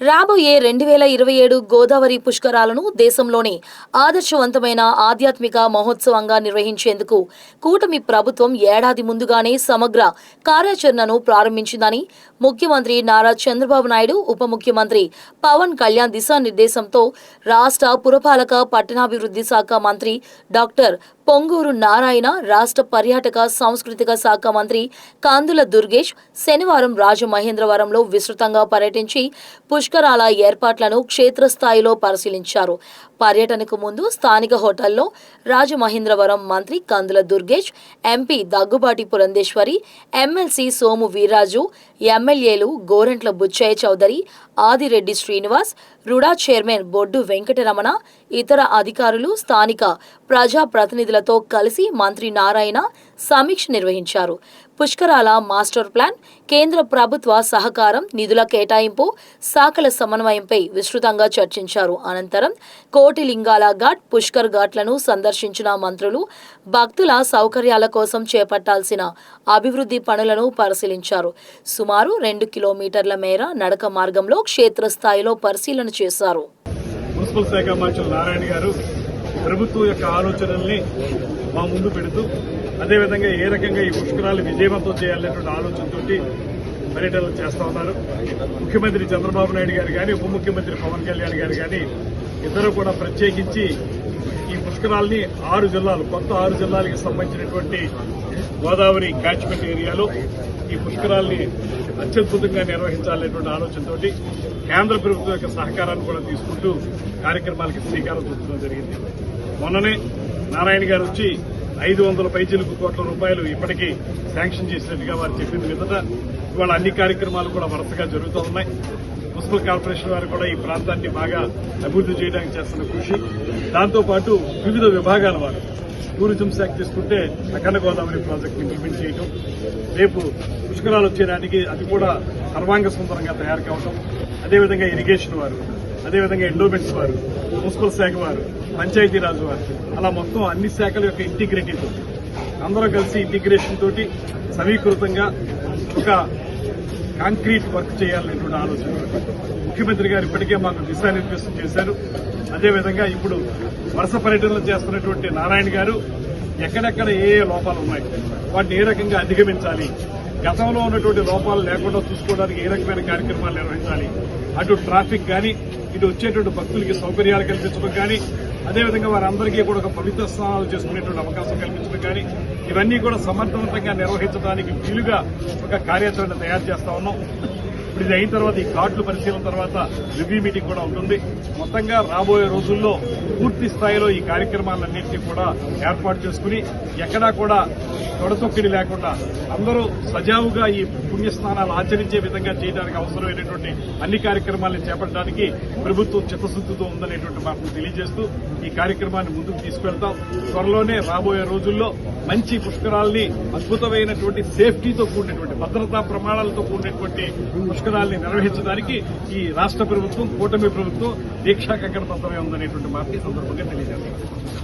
రాబోయే 2027 గోదావరి పుష్కరాలను దేశంలోనే ఆదర్శవంతమైన ఆధ్యాత్మిక మహోత్సవంగా నిర్వహించేందుకు కూటమి ప్రభుత్వం ఏడాది ముందుగానే సమగ్ర కార్యాచరణను ప్రారంభించిందని ముఖ్యమంత్రి నారా చంద్రబాబు నాయుడు, ఉప ముఖ్యమంత్రి పవన్ కళ్యాణ్ దిశానిర్దేశంతో రాష్ట్ర పురపాలక పట్టణాభివృద్ధి శాఖ మంత్రి డాక్టర్ పొంగూరు నారాయణ, రాష్ట్ర పర్యాటక సాంస్కృతిక శాఖ మంత్రి కాందుల దుర్గేష్ శనివారం రాజమహేంద్రవరంలో విస్తృతంగా పర్యటించి పుష్కరాల ఏర్పాట్లను క్షేత్రస్థాయిలో పరిశీలించారు. పర్యటనకు ముందు స్థానిక హోటల్లో రాజమహేంద్రవరం మంత్రి కందుల దుర్గేష్, ఎంపీ దగ్గుబాటి పురంధేశ్వరి, ఎమ్మెల్సీ సోము వీర్రాజు, ఎమ్మెల్యేలు గోరంట్ల బుచ్చయ్య చౌదరి, ఆదిరెడ్డి శ్రీనివాస్, రుడా చైర్మన్ బొడ్డు వెంకటరమణ, ఇతర అధికారులు, స్థానిక ప్రజాప్రతినిధులతో కలిసి మంత్రి నారాయణ సమీక్ష నిర్వహించారు. పుష్కరాల మాస్టర్ ప్లాన్, కేంద్ర ప్రభుత్వ సహకారం, నిధుల కేటాయింపు, శాఖల సమన్వయంపై విస్తృతంగా చర్చించారు. అనంతరం కోటిలింగాల ఘాట్, పుష్కర్ ఘాట్లను సందర్శించిన మంత్రులు భక్తుల సౌకర్యాల కోసం చేపట్టాల్సిన అభివృద్ధి పనులను పరిశీలించారు. సుమారు 2 కిలోమీటర్ల మేర నడక మార్గంలో క్షేత్రస్థాయిలో పరిశీలన చేశారు. మున్సిపల్ శాఖ మంత్రి నారాయణ గారు ప్రభుత్వం యొక్క ఆలోచనల్ని మా ముందు పెడుతూ అదేవిధంగా ఏ రకంగా ఈ పుష్కరాలు విజయవంతం చేయాలనేటువంటి ఆలోచనతో పర్యటనలు చేస్తా ఉన్నారు. ముఖ్యమంత్రి చంద్రబాబు నాయుడు గారు కానీ, ఉప ముఖ్యమంత్రి పవన్ కళ్యాణ్ గారు కానీ ఇద్దరు కూడా ప్రత్యేకించి ఈ పుష్కరాల్ని 6 జిల్లాలు, కొత్త 6 జిల్లాలకు సంబంధించినటువంటి గోదావరి క్యాచ్మెంట్ ఏరియాలో ఈ పుష్కరాల్ని అత్యద్భుతంగా నిర్వహించాలనేటువంటి ఆలోచనతోటి కేంద్ర ప్రభుత్వం యొక్క సహకారాన్ని కూడా తీసుకుంటూ కార్యక్రమాలకి శ్రీకారం చుట్టడం జరిగింది. మొన్ననే నారాయణ గారు వచ్చి 500 పైచిలుకు కోట్ల రూపాయలు ఇప్పటికీ శాంక్షన్ చేసినట్టుగా వారు చెప్పింది మీదట ఇవాళ అన్ని కార్యక్రమాలు కూడా వరుసగా జరుగుతూ ఉన్నాయి. మున్సిపల్ కార్పొరేషన్ వారు కూడా ఈ ప్రాంతాన్ని బాగా అభివృద్ధి చేయడానికి చేస్తున్న కృషి, దాంతోపాటు వివిధ విభాగాల వారు టూరిజం శాఖ తీసుకుంటే అఖండ గోదావరి ప్రాజెక్టు ఇంప్లిమెంట్ చేయడం, రేపు పుష్కరాలు వచ్చేదానికి అది కూడా సర్వాంగ సుందరంగా తయారు కావడం, అదేవిధంగా ఇరిగేషన్ వారు, అదేవిధంగా ఎండోమెంట్స్ వారు, మున్సిపల్ శాఖ వారు, పంచాయతీరాజ్ వారు, అలా మొత్తం అన్ని శాఖల యొక్క ఇంటిగ్రిటీతో అందరూ కలిసి ఇంటిగ్రేషన్ తోటి సమీకృతంగా ఒక కాంక్రీట్ వర్క్ చేయాలనేటువంటి ఆలోచన ముఖ్యమంత్రి గారు ఇప్పటికే మాకు దిశానిర్దేశం చేశారు. అదేవిధంగా ఇప్పుడు వరుస పర్యటనలు చేస్తున్నటువంటి నారాయణ గారు ఎక్కడెక్కడ ఏ లోపాలు ఉన్నాయి, వాటిని ఏ రకంగా అధిగమించాలి, గతంలో ఉన్నటువంటి లోపాలు లేకుండా చూసుకోవడానికి ఏ రకమైన కార్యక్రమాలు నిర్వహించాలి, అటు ట్రాఫిక్ కానీ, ఇటు వచ్చేటువంటి భక్తులకి సౌకర్యాలు కల్పించడం కానీ, అదేవిధంగా వారందరికీ కూడా ఒక పవిత్ర స్నానాలు చేసుకునేటువంటి అవకాశం కల్పించడం కానీ, ఇవన్నీ కూడా సమర్థవంతంగా నిర్వహించడానికి వీలుగా ఒక కార్యాచరణ తయారు చేస్తా ఉన్నాం. ఇప్పుడు ఇది అయిన తర్వాత ఈ ఘాట్లు పరిశీలన తర్వాత రివ్యూ మీటింగ్ కూడా ఉంటుంది. మొత్తంగా రాబోయే రోజుల్లో పూర్తి స్థాయిలో ఈ కార్యక్రమాలన్నింటినీ కూడా ఏర్పాటు చేసుకుని ఎక్కడా కూడా తొడతొక్కిడి లేకుండా అందరూ సజావుగా ఈ పుణ్యస్నానాలు ఆచరించే విధంగా చేయడానికి అవసరమైనటువంటి అన్ని కార్యక్రమాలను చేపట్టడానికి ప్రభుత్వం చిత్తశుద్ధితో ఉందనేటువంటి మాటను తెలియజేస్తూ ఈ కార్యక్రమాన్ని ముందుకు తీసుకెళ్తాం. త్వరలోనే రాబోయే రోజుల్లో మంచి పుష్కరాల్ని అద్భుతమైనటువంటి సేఫ్టీతో కూడినటువంటి భద్రతా ప్రమాణాలతో కూడినటువంటి పుష్కరాల్ని నిర్వహించడానికి ఈ రాష్ట్ర ప్రభుత్వం, కూటమి ప్రభుత్వం దీక్షా కంకణబద్ధమై ఉందనేటువంటి మాట ఈ సందర్భంగా తెలియజేస్తాం.